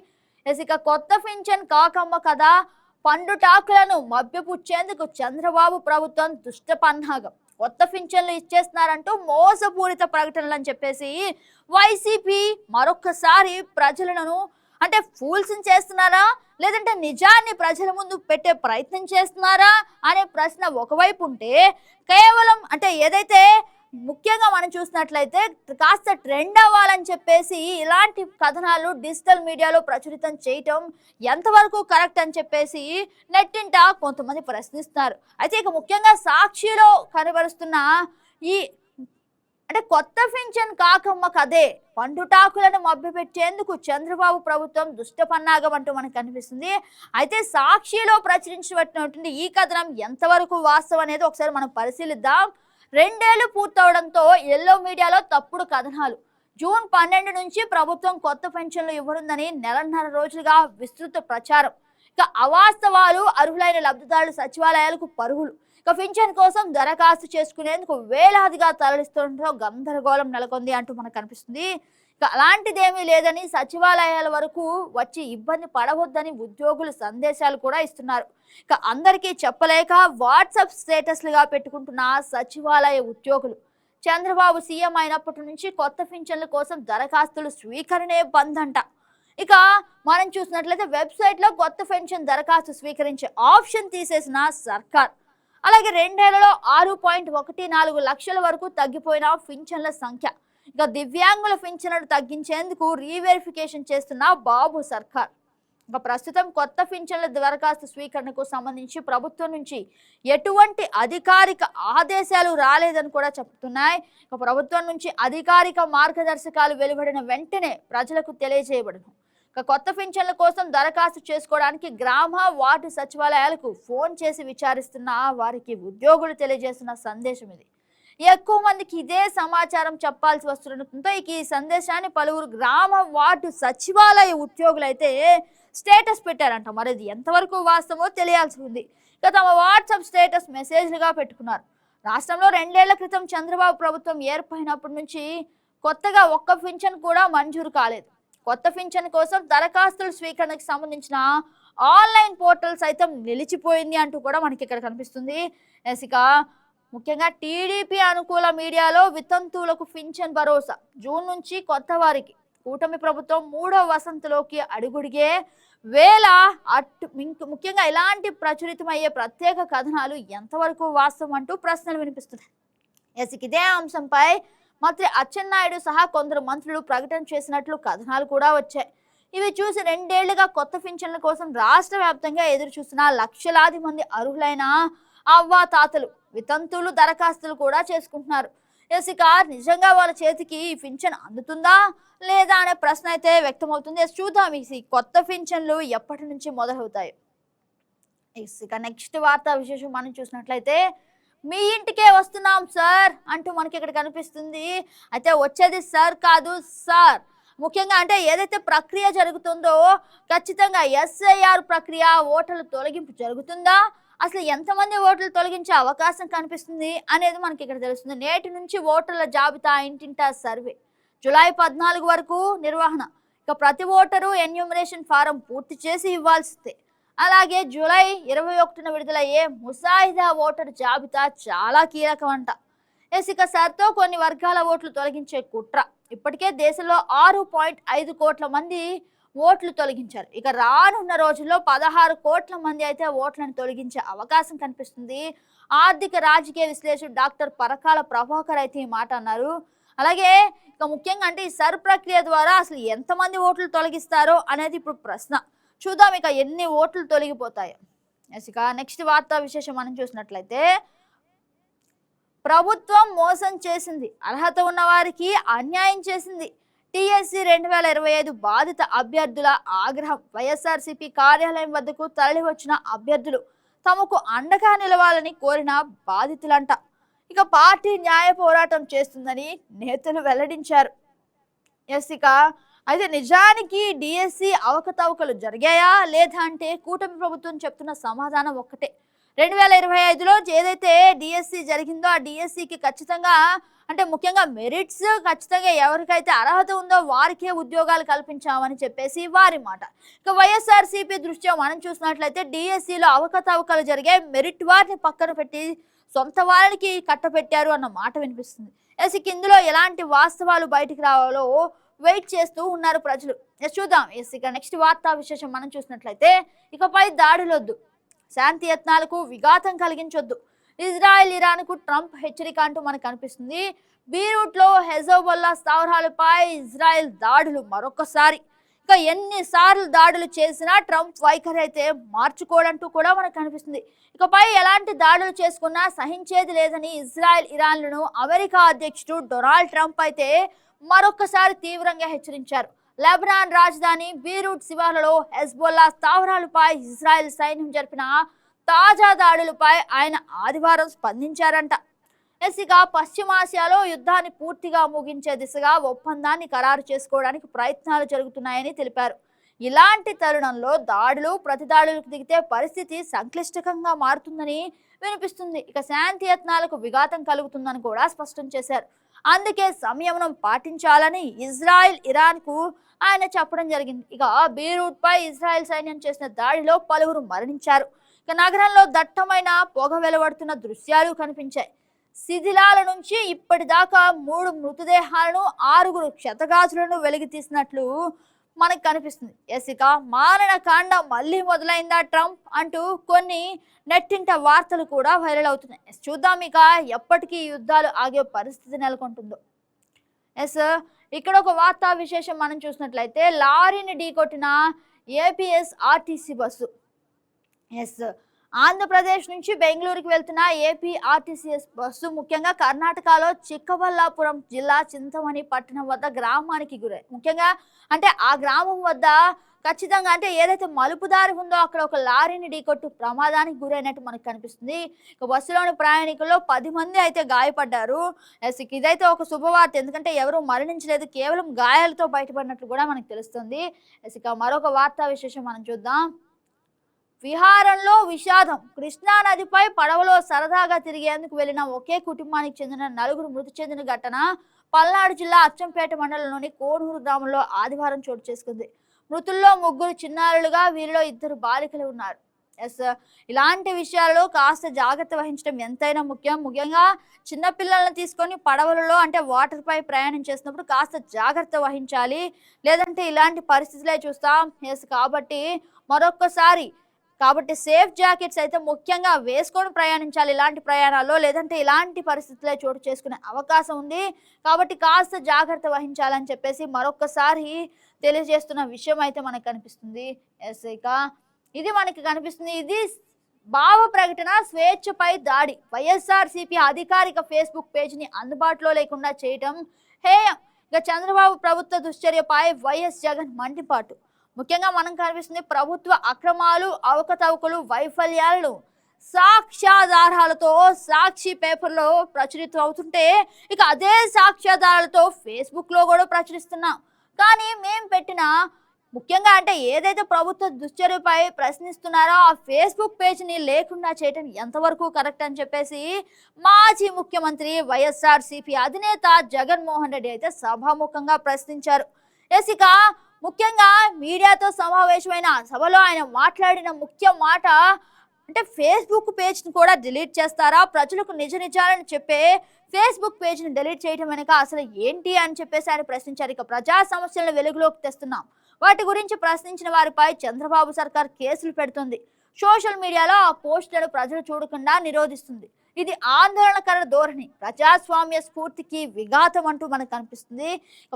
ఇక కొత్త పింఛన్ కాకమ్మ కథ. పండుటాకులను మభ్యపుచ్చేందుకు చంద్రబాబు ప్రభుత్వం దుష్ట పన్నాగం. కొత్త పింఛన్లు ఇచ్చేస్తున్నారంటూ మోసపూరిత ప్రకటనలు అని చెప్పేసి వైసీపీ మరొకసారి ప్రజలను అంటే ఫూల్స్ చేస్తున్నారా, లేదంటే నిజాన్ని ప్రజల ముందు పెట్టే ప్రయత్నం చేస్తున్నారా అనే ప్రశ్న ఒకవైపు ఉంటే, కేవలం అంటే ఏదైతే ముఖ్యంగా మనం చూసినట్లయితే కాస్త ట్రెండ్ అవ్వాలని చెప్పేసి ఇలాంటి కథనాలు డిజిటల్ మీడియాలో ప్రచురితం చేయటం ఎంతవరకు కరెక్ట్ అని చెప్పేసి నెట్టింట కొంతమంది ప్రశ్నిస్తున్నారు. అయితే ఇక ముఖ్యంగా సాక్షిలో కనబరుస్తున్న ఈ అంటే కొత్త పింఛన్ కాకమ్మ కథే. పండుటాకులను మభ్యపెట్టేందుకు చంద్రబాబు ప్రభుత్వం దుష్ట పన్నాగం అంటూ మనకు కనిపిస్తుంది. అయితే సాక్షిలో ప్రచురించబడినటువంటి ఈ కథనం ఎంతవరకు వాస్తవం అనేది ఒకసారి మనం పరిశీలిద్దాం. 2 ఏళ్లు పూర్తవడంతో ఎల్లో మీడియాలో తప్పుడు కథనాలు. జూన్ 12 నుంచి ప్రభుత్వం కొత్త పెన్షన్లు ఇవ్వనుందని 1.5 రోజులుగా విస్తృత ప్రచారం. ఇక అవాస్తవాలు. అర్హులైన లబ్ధిదారులు సచివాలయాలకు పరుగులు. ఇక పింఛన్ కోసం దరఖాస్తు చేసుకునేందుకు వేలాదిగా తరలిస్తుండటంతో గందరగోళం నెలకొంది అంటూ మనకు కనిపిస్తుంది. ఇక అలాంటిదేమీ లేదని, సచివాలయాల వరకు వచ్చి ఇబ్బంది పడవద్దని ఉద్యోగులు సందేశాలు కూడా ఇస్తున్నారు. ఇక అందరికీ చెప్పలేక వాట్సాప్ స్టేటస్లుగా పెట్టుకుంటున్న సచివాలయ ఉద్యోగులు. చంద్రబాబు సీఎం అయినప్పటి నుంచి కొత్త పింఛన్ల కోసం దరఖాస్తులు స్వీకరణే బంద్ అంట. ఇక మనం చూసినట్లయితే వెబ్సైట్ లో కొత్త పెన్షన్ దరఖాస్తు స్వీకరించే ఆప్షన్ తీసేసిన సర్కార్. అలాగే 2 ఏళ్లలో 6.14 లక్షల వరకు తగ్గిపోయిన పింఛన్ల సంఖ్య. ఇక దివ్యాంగుల పింఛన్లు తగ్గించేందుకు రీవెరిఫికేషన్ చేస్తున్న బాబు సర్కార్. ఇక ప్రస్తుతం కొత్త పింఛన్ల దరఖాస్తు స్వీకరణకు సంబంధించి ప్రభుత్వం నుంచి ఎటువంటి అధికారిక ఆదేశాలు రాలేదని కూడా చెప్తున్నాయి. ఇక ప్రభుత్వం నుంచి అధికారిక మార్గదర్శకాలు వెలువడిన వెంటనే ప్రజలకు తెలియజేయబడును. ఇక కొత్త పింఛన్ల కోసం దరఖాస్తు చేసుకోవడానికి గ్రామ వార్డు సచివాలయాలకు ఫోన్ చేసి విచారిస్తున్న వారికి ఉద్యోగులు తెలియజేస్తున్న సందేశం ఇది. ఎక్కువ మందికి ఇదే సమాచారం చెప్పాల్సి వస్తుండటంతో ఈ సందేశాన్ని పలువురు గ్రామ వార్డు సచివాలయ ఉద్యోగులు అయితే స్టేటస్ పెట్టారంట. మరి ఇది ఎంతవరకు వాస్తవమో తెలియాల్సి ఉంది. ఇక తమ వాట్సాప్ స్టేటస్ మెసేజ్లుగా పెట్టుకున్నారు. రాష్ట్రంలో 2 ఏళ్ల క్రితం చంద్రబాబు ప్రభుత్వం ఏర్పడినప్పటి నుంచి కొత్తగా ఒక్క పింఛన్ కూడా మంజూరు కాలేదు. కొత్త పింఛన్ కోసం దరఖాస్తుల స్వీకరణకు సంబంధించిన ఆన్లైన్ పోర్టల్ సైతం నిలిచిపోయింది అంటూ కూడా మనకి ఇక్కడ కనిపిస్తుంది. ఇక ముఖ్యంగా టీడీపీ అనుకూల మీడియాలో వితంతువులకు పింఛన్ భరోసా జూన్ నుంచి కొత్త వారికి కూటమి ప్రభుత్వం 3వ వసంతలోకి అడుగుడిగే వేళ ముఖ్యంగా ఇలాంటి ప్రచురితమయ్యే ప్రత్యేక కథనాలు ఎంతవరకు వాస్తవం అంటూ ప్రశ్నలు వినిపిస్తున్నాయి. ఇదే అంశంపై మంత్రి అచ్చెన్నాయుడు సహా కొందరు మంత్రులు ప్రకటన చేసినట్లు కథనాలు కూడా వచ్చాయి. ఇవి చూసి 2 ఏళ్లుగా కొత్త పింఛన్ల కోసం రాష్ట్ర వ్యాప్తంగా ఎదురు చూస్తున్న లక్షలాది మంది అర్హులైన అవ్వా తాతలు వితంతువులు దరఖాస్తులు కూడా చేసుకుంటున్నారు. ఇక నిజంగా వాళ్ళ చేతికి ఈ పింఛన్ అందుతుందా లేదా అనే ప్రశ్న అయితే వ్యక్తమవుతుంది. చూద్దాం ఈ కొత్త పింఛన్లు ఎప్పటి నుంచి మొదలవుతాయి. ఇక నెక్స్ట్ వార్తా విశేషం మనం చూసినట్లయితే మీ ఇంటికే వస్తున్నాం సార్ అంటూ మనకి ఇక్కడ కనిపిస్తుంది. అయితే వచ్చేది సార్ కాదు సార్. ముఖ్యంగా అంటే ఏదైతే ప్రక్రియ జరుగుతుందో ఖచ్చితంగా SIR ప్రక్రియ ఓటర్ల తొలగింపు జరుగుతుందా, అసలు ఎంతమంది ఓట్లు తొలగించే అవకాశం కనిపిస్తుంది అనేది మనకి ఇక్కడ తెలుస్తుంది. నేటి నుంచి ఓటర్ల జాబితా ఇంటింటా సర్వే జూలై 14 వరకు నిర్వహణ. ఇక ప్రతి ఓటరు ఎన్యూమరేషన్ ఫారం పూర్తి చేసి ఇవ్వాల్సిందే. అలాగే జూలై 21న విడుదలయ్యే ముసాయిదా ఓటర్ జాబితా చాలా కీలకం అంట. ఇక సర్తో కొన్ని వర్గాల ఓట్లు తొలగించే కుట్ర. ఇప్పటికే దేశంలో 6.5 కోట్ల మంది ఓట్లు తొలగించారు. ఇక రానున్న రోజుల్లో 16 కోట్ల మంది అయితే ఓట్లను తొలగించే అవకాశం కనిపిస్తుంది. ఆర్థిక రాజకీయ విశ్లేషకుడు డాక్టర్ పరకాల ప్రభాకర్ అయితే ఈ మాట అన్నారు. అలాగే ఇక ముఖ్యంగా అంటే ఈ సర్ ప్రక్రియ ద్వారా అసలు ఎంతమంది ఓట్లు తొలగిస్తారో అనేది ఇప్పుడు ప్రశ్న. చూద్దాం ఇక ఎన్ని ఓట్లు తొలగిపోతాయో. ఇక నెక్స్ట్ వార్తా విశేషం మనం చూసినట్లయితే ప్రభుత్వం మోసం చేసింది, అర్హత ఉన్న వారికి అన్యాయం చేసింది. TSC 2025 బాధిత అభ్యర్థుల ఆగ్రహం. వైఎస్ఆర్సీపీ కార్యాలయం వద్దకు తరలి వచ్చిన అభ్యర్థులు తమకు అండగా నిలవాలని కోరిన బాధితులంట. ఇక పార్టీ న్యాయ పోరాటం చేస్తుందని నేతలు వెల్లడించారు. ఇక అయితే నిజానికి DSC అవకతవకలు జరిగాయా లేదా అంటే కూటమి ప్రభుత్వం చెప్తున్న సమాధానం ఒక్కటే. 2025లో ఏదైతే DSC జరిగిందో ఆ DSCకి ఖచ్చితంగా అంటే ముఖ్యంగా మెరిట్స్ ఖచ్చితంగా ఎవరికైతే అర్హత ఉందో వారికే ఉద్యోగాలు కల్పించామని చెప్పేసి వారి మాట. ఇక వైఎస్ఆర్సీపీ దృష్ట్యా మనం చూసినట్లయితే DSCలో అవకతవకలు జరిగే మెరిట్ వారిని పక్కన పెట్టి సొంత వారికి కట్టపెట్టారు అన్న మాట వినిపిస్తుంది. ఇందులో ఎలాంటి వాస్తవాలు బయటికి రావాలో వెయిట్ చేస్తూ ఉన్నారు ప్రజలు. చూద్దాం. ఇక నెక్స్ట్ వార్తా విశేషం మనం చూసినట్లయితే ఇకపై దాడులొద్దు, శాంతి యత్నాలకు విఘాతం కలిగించొద్దు, ఇజ్రాయెల్ ఇరాన్కు ట్రంప్ హెచ్చరిక అంటూ మనకు కనిపిస్తుంది. బీరూట్లో హెజబొల్లా స్థావరాలపై ఇజ్రాయెల్ దాడులు మరొకసారి. ఇక ఎన్నిసార్లు దాడులు చేసినా ట్రంప్ వైఖరి అయితే మార్చుకోవడంటూ కూడా మనకు కనిపిస్తుంది. ఇకపై ఎలాంటి దాడులు చేసుకున్నా సహించేది లేదని ఇజ్రాయెల్ ఇరాన్లను అమెరికా అధ్యక్షుడు డొనాల్డ్ ట్రంప్ అయితే మరొకసారి తీవ్రంగా హెచ్చరించారు. లెబనాన్ రాజధాని బీరూట్ శివార్లలో హెజ్బొల్లా స్థావరాలపై ఇజ్రాయెల్ సైన్యం జరిపిన తాజా దాడులపై ఆయన ఆదివారం స్పందించారంట. ఇక పశ్చిమాసియాలో యుద్ధాన్ని పూర్తిగా ముగించే దిశగా ఒప్పందాన్ని ఖరారు చేసుకోవడానికి ప్రయత్నాలు జరుగుతున్నాయని తెలిపారు. ఇలాంటి తరుణంలో దాడులు ప్రతిదాడులకు దిగితే పరిస్థితి సంక్లిష్టకంగా మారుతుందని వినిపిస్తుంది. ఇక శాంతి యత్నాలకు విఘాతం కలుగుతుందని కూడా స్పష్టం చేశారు. అందుకే సంయమనం పాటించాలని ఇజ్రాయెల్ ఇరాన్కు ఆయన చెప్పడం జరిగింది. ఇక బీరూట్ పై ఇజ్రాయెల్ సైన్యం చేసిన దాడిలో పలువురు మరణించారు. ఇక నగరంలో దట్టమైన పొగ వెలువడుతున్న దృశ్యాలు కనిపించాయి. శిథిలాల నుంచి ఇప్పటిదాకా 3 మృతదేహాలను 6 క్షతగాజులను వెలికి తీసినట్లు మనకు కనిపిస్తుంది. ఇక మారణ కాండ మళ్ళీ మొదలైందా ట్రంప్ అంటూ కొన్ని నెట్టింట వార్తలు కూడా వైరల్ అవుతున్నాయి. చూద్దాం ఇక ఎప్పటికీ యుద్ధాలు ఆగే పరిస్థితి నెలకొంటుందో. ఇక్కడ ఒక వార్తా విశేషం మనం చూసినట్లయితే లారీని ఢీకొట్టిన APS RTC bus. Yes, Andhra Pradesh నుంచి బెంగళూరుకి వెళ్తున్న ఏపీ ఆర్టీసీఎస్ బస్సు ముఖ్యంగా కర్ణాటకలో చిక్కబల్లాపురం జిల్లా చింతమణి పట్టణం వద్ద గ్రామానికి గురై ముఖ్యంగా అంటే ఆ గ్రామం వద్ద ఖచ్చితంగా అంటే ఏదైతే మలుపుదారి ఉందో అక్కడ ఒక లారీని ఢీకొట్టు ప్రమాదానికి గురైనట్టు మనకు కనిపిస్తుంది. ఇక బస్సులోని ప్రయాణికుల్లో 10 మంది అయితే గాయపడ్డారు. ఎస్, ఇదైతే ఒక శుభవార్త, ఎందుకంటే ఎవరు మరణించలేదు, కేవలం గాయాలతో బయటపడినట్లు కూడా మనకు తెలుస్తుంది. ఎస్, ఇక మరొక వార్తా విశేషం మనం చూద్దాం. విహారంలో విషాదం. కృష్ణా నదిపై పడవలో సరదాగా తిరిగేందుకు వెళ్లిన ఒకే కుటుంబానికి చెందిన 4 మృతి చెందిన ఘటన పల్నాడు జిల్లా అచ్చంపేట మండలంలోని కోడూరు గ్రామంలో ఆదివారం చోటు చేసుకుంది. మృతుల్లో 3 చిన్నారులుగా, వీరిలో 2 బాలికలు ఉన్నారు. ఎస్, ఇలాంటి విషయాల్లో కాస్త జాగ్రత్త వహించడం ఎంతైనా ముఖ్యంగా చిన్నపిల్లలను తీసుకొని పడవలలో అంటే వాటర్ పై ప్రయాణం చేసినప్పుడు కాస్త జాగ్రత్త వహించాలి, లేదంటే ఇలాంటి పరిస్థితులే చూస్తాం. ఎస్, కాబట్టి సేఫ్ జాకెట్స్ అయితే ముఖ్యంగా వేసుకొని ప్రయాణించాలి ఇలాంటి ప్రయాణాల్లో, లేదంటే ఇలాంటి పరిస్థితులే చోటు చేసుకునే అవకాశం ఉంది. కాబట్టి కాస్త జాగ్రత్త వహించాలని చెప్పేసి మరొకసారి తెలియజేస్తున్న విషయం అయితే మనకు కనిపిస్తుంది. ఎస్, ఇక ఇది మనకి కనిపిస్తుంది. ఇది భావ ప్రకటన స్వేచ్ఛపై దాడి. వైఎస్ఆర్సీపీ అధికారిక ఫేస్బుక్ పేజీని అందుబాటులో లేకుండా చేయటం హేయం. ఇక చంద్రబాబు ప్రభుత్వ దుశ్చర్యపై వైఎస్ జగన్ మండిపాటు. ముఖ్యంగా మనం కనిపిస్తుంది ప్రభుత్వ అక్రమాలు, అవకతవకలు, వైఫల్యాలను సాక్ష్యాధారాలతో సాక్షి పేపర్లో ప్రచురితం అవుతుంటే, ఇక అదే సాక్ష్యాధారాలతో ఫేస్బుక్లో కూడా ప్రచురిస్తున్నాం. కానీ మేము పెట్టిన ముఖ్యంగా అంటే ఏదైతే ప్రభుత్వ దుశ్చర్యపై ప్రశ్నిస్తున్నారో ఆ ఫేస్బుక్ పేజ్ని లేకుండా చేయడం ఎంతవరకు కరెక్ట్ అని చెప్పేసి మాజీ ముఖ్యమంత్రి వైఎస్ఆర్సీపీ అధినేత జగన్మోహన్ రెడ్డి అయితే సభాముఖంగా ప్రశ్నించారు. ఎస్, ఇక ముఖ్యంగా మీడియాతో సమావేశమైన సభలో ఆయన మాట్లాడిన ముఖ్య మాట అంటే ఫేస్బుక్ పేజ్ని కూడా డిలీట్ చేస్తారా, ప్రజలకు నిజాలను చెప్పే ఫేస్బుక్ పేజ్ని డిలీట్ చేయడం వెనుక అసలు ఏంటి అని చెప్పేసి ఆయన ప్రశ్నించారు. ఇక ప్రజా సమస్యలను వెలుగులోకి తెస్తున్నాం, వాటి గురించి ప్రశ్నించిన వారిపై చంద్రబాబు సర్కార్ కేసులు పెడుతుంది, సోషల్ మీడియాలో ఆ పోస్టులను ప్రజలు చూడకుండా నిరోధిస్తుంది. ఇది ఆందోళనకర ధోరణి, ప్రజాస్వామ్య స్ఫూర్తికి విఘాతం అంటూ మనకు కనిపిస్తుంది.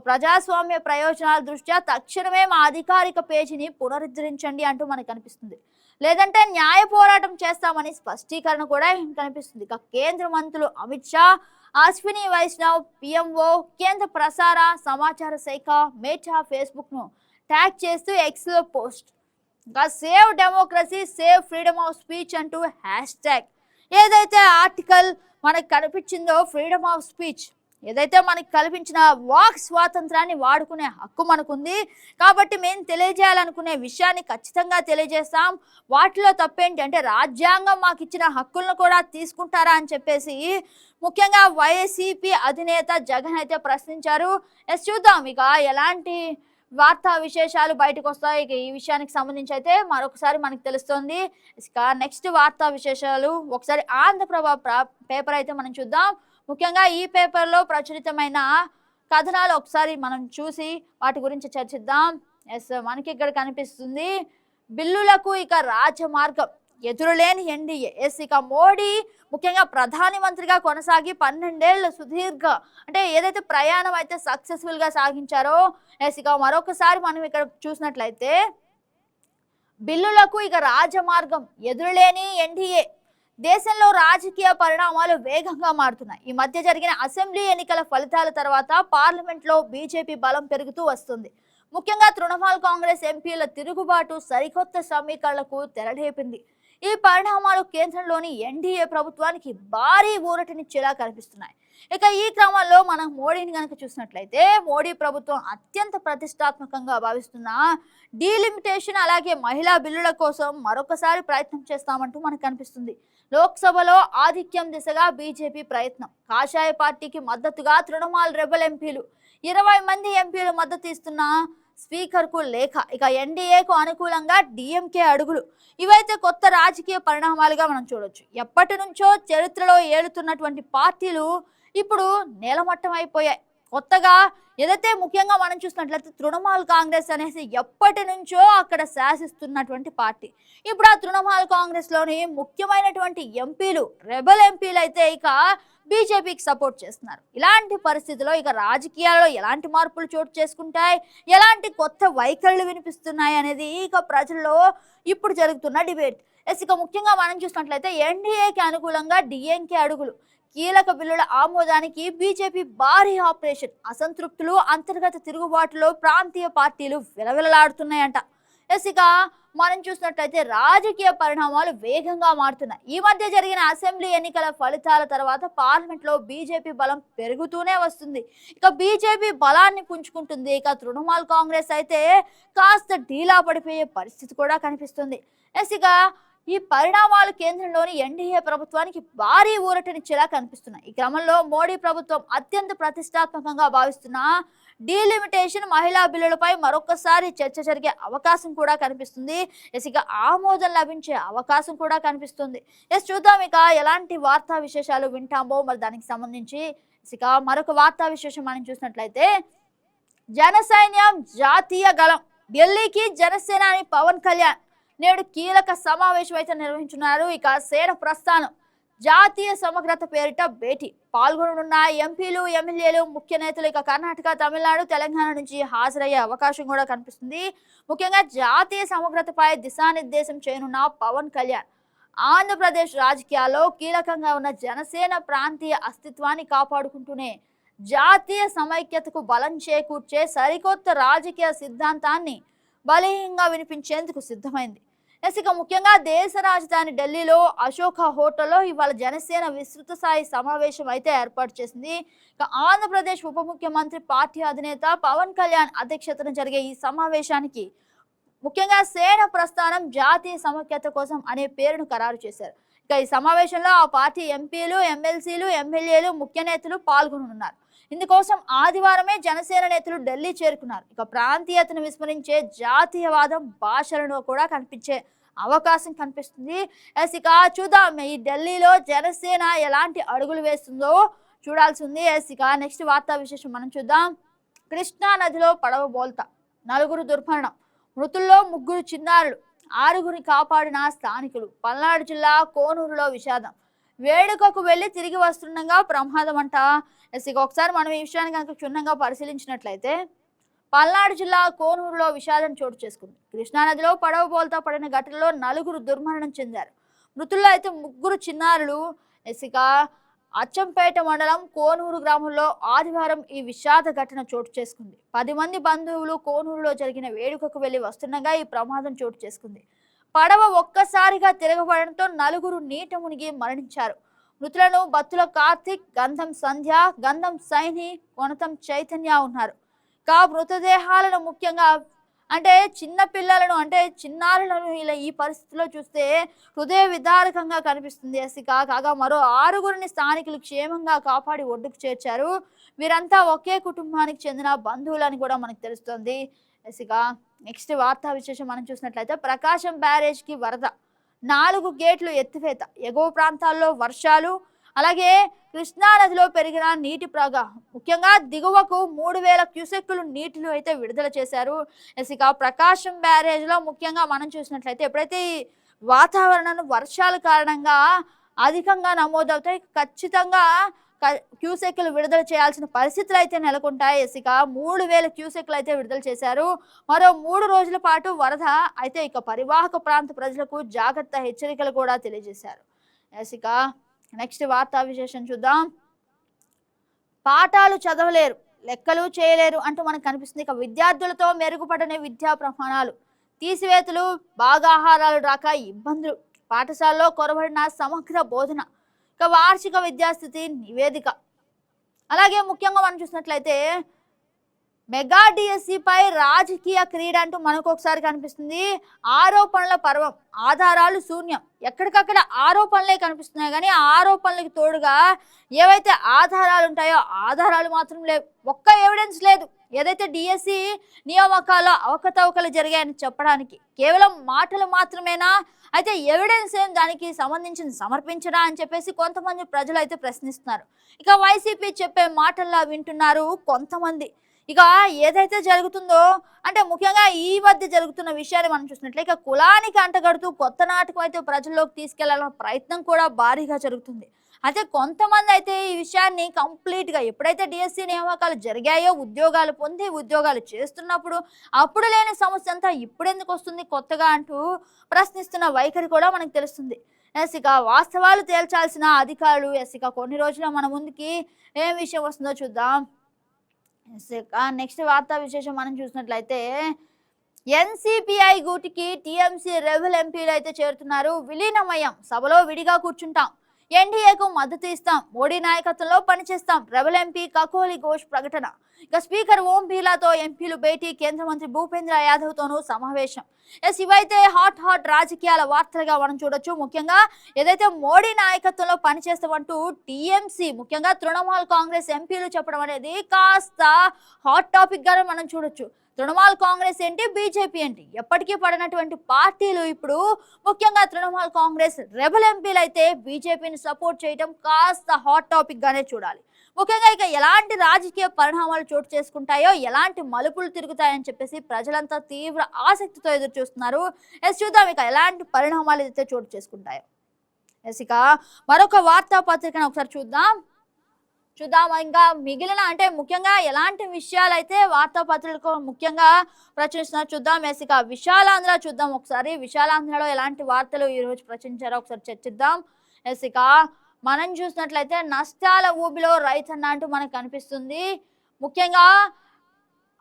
ప్రజాస్వామ్య ప్రయోజనాల దృష్ట్యా తక్షణమే మా అధికారిక పేజీని పునరుద్ధరించండి అంటూ మనకు కనిపిస్తుంది, లేదంటే న్యాయ పోరాటం చేస్తామని స్పష్టీకరణ కూడా కనిపిస్తుంది. ఇక కేంద్ర మంత్రులు అమిత్ షా, అశ్విని వైష్ణవ్, పిఎంఓ, కేంద్ర ప్రసార సమాచార శాఖ మేటా ఫేస్బుక్ ను ట్యాగ్ చేస్తూ ఎక్స్ లో పోస్ట్. ఇంకా save democracy, save freedom of speech అంటూ #. ఏదైతే ఆర్టికల్ మనకు కనిపించిందో ఫ్రీడమ్ ఆఫ్ స్పీచ్, ఏదైతే మనకి కల్పించిన వాక్ స్వాతంత్రాన్ని వాడుకునే హక్కు మనకుంది. కాబట్టి మేము తెలియజేయాలనుకునే విషయాన్ని ఖచ్చితంగా తెలియజేస్తాం. వాటిలో తప్పేంటి అంటే రాజ్యాంగం మాకు ఇచ్చిన హక్కులను కూడా తీసుకుంటారా అని చెప్పేసి ముఖ్యంగా వైసీపీ అధినేత జగన్ అయితే ప్రశ్నించారు. చూద్దాం ఇక ఎలాంటి వార్తా విశేషాలు బయటకు వస్తాయి. ఈ విషయానికి సంబంధించి అయితే మరొకసారి మనకు తెలుస్తుంది. ఇక నెక్స్ట్ వార్తా విశేషాలు ఒకసారి ఆంధ్రప్రభ పేపర్ అయితే మనం చూద్దాం. ముఖ్యంగా ఈ పేపర్లో ప్రచురితమైన కథనాలు ఒకసారి మనం చూసి వాటి గురించి చర్చిద్దాం. ఎస్, మనకి ఇక్కడ కనిపిస్తుంది బిల్లులకు ఇక రాజమార్గం, ఎదురులేని ఎన్డీఏ. ఎస్, ఇక మోడీ ముఖ్యంగా ప్రధాని మంత్రిగా కొనసాగి 12 ఏళ్ల సుదీర్ఘ అంటే ఏదైతే ప్రయాణం అయితే సక్సెస్ఫుల్ గా సాగించారో, ఎస్, ఇక మరొకసారి మనం ఇక్కడ చూసినట్లయితే బిల్లులకు ఇక రాజమార్గం, ఎదురులేని ఎన్డీఏ. దేశంలో రాజకీయ పరిణామాలు వేగంగా మారుతున్నాయి. ఈ మధ్య జరిగిన అసెంబ్లీ ఎన్నికల ఫలితాల తర్వాత పార్లమెంట్లో బీజేపీ బలం పెరుగుతూ వస్తుంది. ముఖ్యంగా తృణమూల్ కాంగ్రెస్ ఎంపీల తిరుగుబాటు సరికొత్త సమీకరణలకు తెరలేపింది. ఈ పరిణామాలు కేంద్రంలోని ఎన్డీఏ ప్రభుత్వానికి భారీ ఊరటనిచ్చేలా కనిపిస్తున్నాయి. ఇక ఈ క్రమంలో మనం మోడీని కనుక చూసినట్లయితే మోడీ ప్రభుత్వం అత్యంత ప్రతిష్టాత్మకంగా భావిస్తున్న డీలిమిటేషన్ అలాగే మహిళా బిల్లుల కోసం మరొకసారి ప్రయత్నం చేస్తామంటూ మనకు కనిపిస్తుంది. లోక్సభలో ఆధిక్యం దిశగా బీజేపీ ప్రయత్నం, కాషాయ పార్టీకి మద్దతుగా తృణమూల్ రెబల్ ఎంపీలు, 20 మంది ఎంపీలు మద్దతు ఇస్తున్న స్పీకర్ కు లేఖ, ఇక ఎన్డీఏకు అనుకూలంగా డిఎంకే అడుగులు. ఇవైతే కొత్త రాజకీయ పరిణామాలుగా మనం చూడొచ్చు. ఎప్పటి నుంచో చరిత్రలో ఏలుతున్నటువంటి పార్టీలు ఇప్పుడు నేలమట్టం అయిపోయాయి. కొత్తగా ఏదైతే ముఖ్యంగా మనం చూసినట్లయితే తృణమూల్ కాంగ్రెస్ అనేసి ఎప్పటి నుంచో అక్కడ శాసిస్తున్నటువంటి పార్టీ. ఇప్పుడు ఆ తృణమూల్ కాంగ్రెస్ లోని ముఖ్యమైనటువంటి ఎంపీలు, రెబల్ ఎంపీలు అయితే ఇక బీజేపీకి సపోర్ట్ చేస్తున్నారు. ఇలాంటి పరిస్థితిలో ఇక రాజకీయాల్లో ఎలాంటి మార్పులు చోటు చేసుకుంటాయి, ఎలాంటి కొత్త వైఖరులు వినిపిస్తున్నాయి అనేది ఇక ప్రజల్లో ఇప్పుడు జరుగుతున్న డిబేట్. ఇక ముఖ్యంగా మనం చూసినట్లయితే ఎన్డీఏకి అనుకూలంగా డిఎంకే అడుగులు, కీలక బిల్లుల ఆమోదానికి బీజేపీ భారీ ఆపరేషన్, అసంతృప్తులు, అంతర్గత తిరుగుబాటులో ప్రాంతీయ పార్టీలు విలవిలలాడుతున్నాయంట. ఇక మనం చూసినట్లయితే రాజకీయ పరిణామాలు వేగంగా మారుతున్నాయి. ఈ మధ్య జరిగిన అసెంబ్లీ ఎన్నికల ఫలితాల తర్వాత పార్లమెంట్ లో బీజేపీ బలం పెరుగుతూనే వస్తుంది. ఇక బీజేపీ బలాన్ని పుంజుకుంటుంది. ఇక తృణమూల్ కాంగ్రెస్ అయితే కాస్త ఢీలా పడిపోయే పరిస్థితి కూడా కనిపిస్తుంది. ఇక ఈ పరిణామాలు కేంద్రంలోని ఎన్డీఏ ప్రభుత్వానికి భారీ ఊరటనిచ్చేలా కనిపిస్తున్నాయి. ఈ క్రమంలో మోడీ ప్రభుత్వం అత్యంత ప్రతిష్టాత్మకంగా భావిస్తున్న డీలిమిటేషన్ మహిళా బిల్లులపై మరొకసారి చర్చ జరిగే అవకాశం కూడా కనిపిస్తుంది. ఇక ఆమోదం లభించే అవకాశం కూడా కనిపిస్తుంది. చూద్దాం ఇక ఎలాంటి వార్తా విశేషాలు వింటామో మరి దానికి సంబంధించి. ఇక మరొక వార్తా విశేషం మనం చూసినట్లయితే జనసైన్యం జాతీయ గళం, ఢిల్లీకి జనసేనాని పవన్ కళ్యాణ్ నేడు కీలక సమావేశం అయితే నిర్వహించున్నారు. ఇక సేన ప్రస్థానం, జాతీయ సమగ్రత పేరిట భేటీ, పాల్గొననున్న ఎంపీలు, ఎమ్మెల్యేలు, ముఖ్య నేతలు ఇక కర్ణాటక, తమిళనాడు, తెలంగాణ నుంచి హాజరయ్యే అవకాశం కూడా కనిపిస్తుంది. ముఖ్యంగా జాతీయ సమగ్రతపై దిశానిర్దేశం చేయనున్న పవన్ కళ్యాణ్ ఆంధ్రప్రదేశ్ రాజకీయాల్లో కీలకంగా ఉన్న జనసేన ప్రాంతీయ అస్తిత్వాన్ని కాపాడుకుంటూనే జాతీయ సమైక్యతకు బలం చేకూర్చే సరికొత్త రాజకీయ సిద్ధాంతాన్ని బలీయంగా వినిపించేందుకు సిద్ధమైంది. ఇక ముఖ్యంగా దేశ రాజధాని ఢిల్లీలో అశోక హోటల్లో ఇవాళ జనసేన విస్తృత స్థాయి సమావేశం అయితే ఏర్పాటు చేసింది. ఇక ఆంధ్రప్రదేశ్ ఉప ముఖ్యమంత్రి, పార్టీ అధినేత పవన్ కళ్యాణ్ అధ్యక్షతన జరిగే ఈ సమావేశానికి ముఖ్యంగా సేన ప్రస్థానం జాతీయ సమైక్యత కోసం అనే పేరును ఖరారు చేశారు. ఇక ఈ సమావేశంలో ఆ పార్టీ ఎంపీలు, ఎమ్మెల్సీలు, ఎమ్మెల్యేలు, ముఖ్య నేతలు పాల్గొనున్నారు. ఇందుకోసం ఆదివారమే జనసేన నేతలు ఢిల్లీ చేరుకున్నారు. ఇక ప్రాంతీయతను విస్మరించే జాతీయవాదం భాషలను కూడా కనిపించే అవకాశం కనిపిస్తుంది. ఇక చూద్దాం ఈ ఢిల్లీలో జనసేన ఎలాంటి అడుగులు వేస్తుందో చూడాల్సి ఉంది. ఇక నెక్స్ట్ వార్తా విశేషం మనం చూద్దాం. కృష్ణా నదిలో పడవ బోల్తా, 4 దుర్మరణం, మృతుల్లో 3 చిన్నారులు, 6 కాపాడిన స్థానికులు. పల్నాడు జిల్లా కోనూరులో విషాదం, వేడుకకు వెళ్లి తిరిగి వస్తుండగా ప్రమాదం అంట. ఇక ఒకసారి మనం ఈ విషయాన్ని కనుక క్షుణ్ణంగా పరిశీలించినట్లయితే పల్నాడు జిల్లా కోనూరులో విషాదం చోటు చేసుకుంది. కృష్ణానదిలో పడవ బోల్తా పడిన ఘటనలో 4 దుర్మరణం చెందారు. మృతుల్లో అయితే 3 చిన్నారులు. ఇక అచ్చంపేట మండలం కోనూరు గ్రామంలో ఆదివారం ఈ విషాద ఘటన చోటు చేసుకుంది. 10 మంది బంధువులు కోనూరులో జరిగిన వేడుకకు వెళ్లి వస్తుండగా ఈ ప్రమాదం చోటు చేసుకుంది. పడవ ఒక్కసారిగా తిరగబడడంతో 4 నీట మునిగి మరణించారు. మృతులను బత్తుల కార్తిక్, గంధం సంధ్య, గంధం సైని, కొనతం చైతన్య ఉన్నారు. మృతదేహాలను ముఖ్యంగా అంటే చిన్న పిల్లలను, అంటే చిన్నారులను ఇలా ఈ పరిస్థితిలో చూస్తే హృదయ విదారకంగా కనిపిస్తుంది. కాగా మరో 6 స్థానికులు క్షేమంగా కాపాడి ఒడ్డుకు చేర్చారు. వీరంతా ఒకే కుటుంబానికి చెందిన బంధువులని కూడా మనకు తెలుస్తుంది. ఇక నెక్స్ట్ వార్తా విశేషం మనం చూసినట్లయితే ప్రకాశం బ్యారేజ్ కి వరద, 4 గేట్లు ఎత్తివేత, ఎగువ ప్రాంతాల్లో వర్షాలు, అలాగే కృష్ణా నదిలో పెరిగిన నీటి ప్రవాహం, ముఖ్యంగా దిగువకు 3000 క్యూసెక్కులు నీటిని అయితే విడుదల చేశారు. ఇక ప్రకాశం బ్యారేజ్ లో ముఖ్యంగా మనం చూసినట్లయితే ఎప్పుడైతే ఈ వాతావరణం వర్షాల కారణంగా అధికంగా నమోదవుతాయి, ఖచ్చితంగా క్యూసెక్కులు విడుదల చేయాల్సిన పరిస్థితులు అయితే నెలకొంటాయి. ఇక 3000 క్యూసెక్కులు అయితే విడుదల చేశారు. మరో 3 రోజుల పాటు వరద అయితే ఇక పరివాహక ప్రాంత ప్రజలకు జాగ్రత్త హెచ్చరికలు కూడా తెలియజేశారు. ఇక నెక్స్ట్ వార్తా విశేషం చూద్దాం. పాఠాలు చదవలేరు, లెక్కలు చేయలేరు అంటూ మనకు కనిపిస్తుంది. ఇక విద్యార్థులతో మెరుగుపడని విద్యా ప్రమాణాలు, తీసివేతలు, బాగా ఆహారాలు రాక ఇబ్బందులు, పాఠశాలలో కొరబడిన సమగ్ర బోధన, ఇక వార్షిక విద్యాస్థితి నివేదిక. అలాగే ముఖ్యంగా మనం చూసినట్లయితే మెగా డిఎస్సిపై రాజకీయ క్రీడ అంటూ మనకు ఒకసారి కనిపిస్తుంది. ఆరోపణల పర్వం, ఆధారాలు శూన్యం, ఎక్కడికక్కడ ఆరోపణలే కనిపిస్తున్నాయి కానీ ఆరోపణలకు తోడుగా ఏవైతే ఆధారాలు ఉంటాయో ఆధారాలు మాత్రం లేవు, ఒక్క ఎవిడెన్స్ లేదు. ఏదైతే డిఎస్సి నియామకాల అవకతవకలు జరిగాయని చెప్పడానికి కేవలం మాటలు మాత్రమేనా, అయితే ఎవిడెన్స్ ఏం దానికి సంబంధించి సమర్పించడా అని చెప్పేసి కొంతమంది ప్రజలు అయితే ప్రశ్నిస్తున్నారు. ఇక వైసీపీ చెప్పే మాటల్లా వింటున్నారు కొంతమంది. ఇక ఏదైతే జరుగుతుందో అంటే ముఖ్యంగా ఈ మధ్య జరుగుతున్న విషయాన్ని మనం చూసినట్లే ఇక కులానికి అంటగడుతూ కొత్త నాటకం అయితే ప్రజల్లోకి తీసుకెళ్లాలన్న ప్రయత్నం కూడా భారీగా జరుగుతుంది. అయితే కొంతమంది అయితే ఈ విషయాన్ని కంప్లీట్ గా ఎప్పుడైతే డిఎస్సి నియామకాలు జరిగాయో ఉద్యోగాలు పొంది ఉద్యోగాలు చేస్తున్నప్పుడు అప్పుడు లేని సమస్య అంతా ఇప్పుడు ఎందుకు వస్తుంది కొత్తగా అంటూ ప్రశ్నిస్తున్న వైఖరి కూడా మనకు తెలుస్తుంది. ఎస్ ఇక వాస్తవాలు తేల్చాల్సిన అధికారులు ఇక కొన్ని రోజుల్లో మన ముందుకి ఏం విషయం వస్తుందో చూద్దాం. నెక్స్ట్ వార్తా విశేషం మనం చూసినట్లయితే ఎన్సిపిఐ గూటికి టీఎంసీ రెబెల్ ఎంపీలు అయితే చేరుతున్నారు. విలీనమయం సభలో విడిగా కూర్చుంటాం, ఎన్డీఏకు మద్దతు ఇస్తాం, మోడీ నాయకత్వంలో పనిచేస్తాం, రెబెల్ ఎంపీ కకోలి ఘోష్ ప్రకటన. ఇక స్పీకర్ ఓం బిర్లాతో ఎంపీలు భేటీ, కేంద్ర మంత్రి భూపేంద్ర యాదవ్ తోనూ సమావేశం. ఇవైతే హాట్ రాజకీయాల వార్తలుగా మనం చూడొచ్చు. ముఖ్యంగా ఏదైతే మోడీ నాయకత్వంలో పనిచేస్తామంటూ టీఎంసీ ముఖ్యంగా తృణమూల్ కాంగ్రెస్ ఎంపీలు చెప్పడం అనేది కాస్త హాట్ టాపిక్ గానే మనం చూడొచ్చు. తృణమూల్ కాంగ్రెస్ ఏంటి, బీజేపీ ఏంటి, ఎప్పటికీ పడినటువంటి పార్టీలు ఇప్పుడు ముఖ్యంగా తృణమూల్ కాంగ్రెస్ రెబెల్ ఎంపీలు అయితే బీజేపీని సపోర్ట్ చేయడం కాస్త హాట్ టాపిక్ గానే చూడాలి. ముఖ్యంగా ఇక ఎలాంటి రాజకీయ పరిణామాలు చోటు చేసుకుంటాయో, ఎలాంటి మలుపులు తిరుగుతాయని చెప్పేసి ప్రజలంతా తీవ్ర ఆసక్తితో ఎదురు చూస్తున్నారు. చూద్దాం ఇక ఎలాంటి పరిణామాలు అయితే చోటు చేసుకుంటాయో. ఇక మరొక వార్తాపత్రికను ఒకసారి చూద్దాం. ఇంకా మిగిలిన అంటే ముఖ్యంగా ఎలాంటి విషయాలు అయితే వార్తాపత్రికలకు ముఖ్యంగా ప్రచురిస్తున్నారు చూద్దాం. ఇక విశాలాంధ్ర చూద్దాం ఒకసారి. విశాలాంధ్రలో ఎలాంటి వార్తలు ఈ రోజు ప్రచురించారో ఒకసారి చర్చిద్దాం. ఇక మనం చూసినట్లయితే నష్టాల ఊబిలో రైతన్న అంటూ మనకు కనిపిస్తుంది. ముఖ్యంగా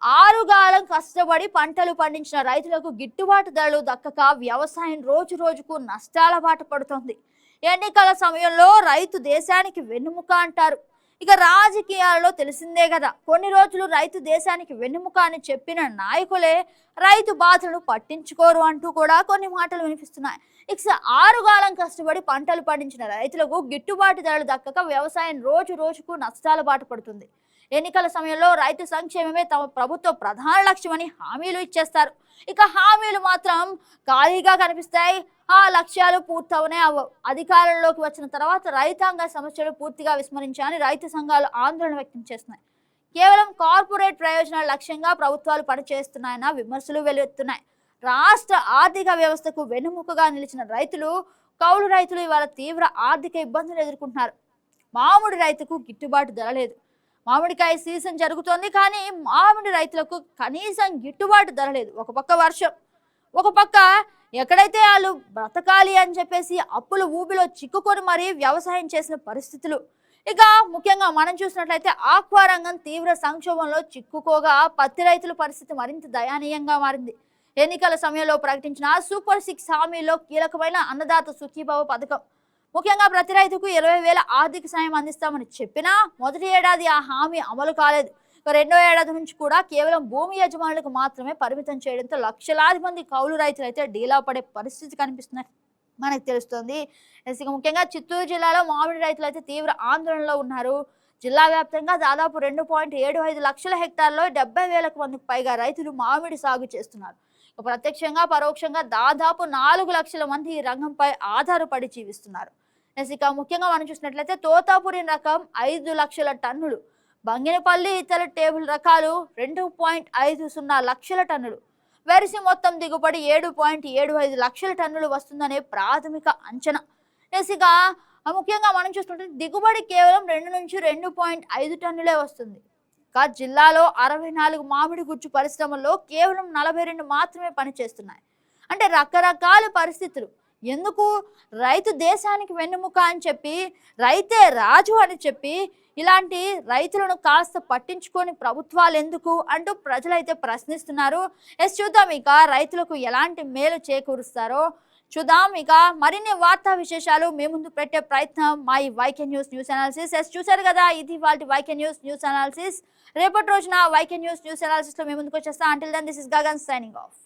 6 కాలం కష్టపడి పంటలు పండించిన రైతులకు గిట్టుబాటు ధరలు దక్కక వ్యవసాయం రోజు రోజుకు నష్టాల బాట పడుతోంది. ఎన్నికల సమయంలో రైతు దేశానికి వెన్నుముక అంటారు. ఇక రాజకీయాలలో తెలిసిందే కదా, కొన్ని రోజులు రైతు దేశానికి వెన్నుముక అని చెప్పిన నాయకులే రైతు బాధలను పట్టించుకోరు అంటూ కూడా కొన్ని మాటలు వినిపిస్తున్నాయి. ఇక 6 కాలం కష్టపడి పంటలు పండించిన రైతులకు గిట్టుబాటు ధరలు దక్కక వ్యవసాయం రోజు రోజుకు నష్టాల బాట పడుతుంది. ఎన్నికల సమయంలో రైతు సంక్షేమమే తమ ప్రభుత్వ ప్రధాన లక్ష్యమని హామీలు ఇచ్చేస్తారు. ఇక హామీలు మాత్రం ఖాళీగా కనిపిస్తాయి. ఆ లక్ష్యాలు పూర్తవనే అధికారంలోకి వచ్చిన తర్వాత రైతాంగ సమస్యలు పూర్తిగా విస్మరించాలని రైతు సంఘాలు ఆందోళన వ్యక్తం చేస్తున్నాయి. కేవలం కార్పొరేట్ ప్రయోజనాల లక్ష్యంగా ప్రభుత్వాలు పనిచేస్తున్నాయన్న విమర్శలు వెలువెత్తున్నాయి. రాష్ట్ర ఆర్థిక వ్యవస్థకు వెన్నుముకగా నిలిచిన రైతులు, కౌలు రైతులు ఇవాళ తీవ్ర ఆర్థిక ఇబ్బందులు ఎదుర్కొంటున్నారు. మామిడి రైతుకు గిట్టుబాటు ధర లేదు. మామిడికాయ సీజన్ జరుగుతోంది, కానీ మామిడి రైతులకు కనీసం గిట్టుబాటు ధర లేదు. ఒక పక్క వర్షం, ఒక పక్క ఎక్కడైతే వాళ్ళు బ్రతకాలి అని చెప్పేసి అప్పుల ఊబిలో చిక్కుకొని మరీ వ్యవసాయం చేసిన పరిస్థితులు. ఇక ముఖ్యంగా మనం చూసినట్లయితే ఆక్వా రంగం తీవ్ర సంక్షోభంలో చిక్కుకోగా పత్తి రైతుల పరిస్థితి మరింత దయనీయంగా మారింది. ఎన్నికల సమయంలో ప్రకటించిన సూపర్ 6 హామీలో కీలకమైన అన్నదాత సుఖీభవ పథకం, ముఖ్యంగా ప్రతి రైతుకు 20,000 ఆర్థిక సాయం అందిస్తామని చెప్పినా మొదటి ఏడాది ఆ హామీ అమలు కాలేదు. రెండో ఏడాది నుంచి కూడా కేవలం భూమి యజమానులకు మాత్రమే పరిమితం చేయడంతో లక్షలాది మంది కౌలు రైతులు అయితే డీలా పడే పరిస్థితి కనిపిస్తున్నాయి మనకు తెలుస్తుంది. ముఖ్యంగా చిత్తూరు జిల్లాలో మామిడి రైతులు అయితే తీవ్ర ఆందోళనలో ఉన్నారు. జిల్లా వ్యాప్తంగా దాదాపు 2.75 లక్షల హెక్టార్లో 70,000 మందికి పైగా రైతులు మామిడి సాగు చేస్తున్నారు. ప్రత్యక్షంగా పరోక్షంగా దాదాపు 4 లక్షల మంది ఈ రంగంపై ఆధారపడి జీవిస్తున్నారు. ఇక ముఖ్యంగా మనం చూసినట్లయితే తోతాపురి రకం 5 లక్షల టన్నులు, బంగినపల్లి ఇతర టేబుల్ రకాలు 2.50 లక్షల టన్నులు, వెరిసి మొత్తం దిగుబడి 7.75 లక్షల టన్నులు వస్తుందనే ప్రాథమిక అంచనా. ఇక ముఖ్యంగా మనం చూసుకుంటే దిగుబడి కేవలం 2 నుంచి 2.5 టన్నులే వస్తుంది. జిల్లాలో 64 మామిడి గుజ్జు పరిశ్రమల్లో కేవలం 42 మాత్రమే పనిచేస్తున్నాయి. అంటే రకరకాల పరిస్థితులు. ఎందుకు రైతు దేశానికి వెన్నుముక అని చెప్పి, రైతే రాజు అని చెప్పి ఇలాంటి రైతులను కాస్త పట్టించుకొని ప్రభుత్వాలు ఎందుకు అంటూ ప్రజలైతే ప్రశ్నిస్తున్నారు. చూద్దాం ఇక రైతులకు ఎలాంటి మేలు చేకూరుస్తారో చూద్దాం. ఇక మరిన్ని వార్తా విశేషాలు మీ ముందు పెట్టే ప్రయత్నం మా ఈ వైకే న్యూస్ అనాలిసిస్. చూసారు కదా, ఇది వాళ్ళ వైకే న్యూస్ అనాలిసిస్. రేపటి రోజున వైకే న్యూస్ అనాలిసిస్ లో మీ ముందుకు వచ్చేస్తా. Until then this is Gagan signing of.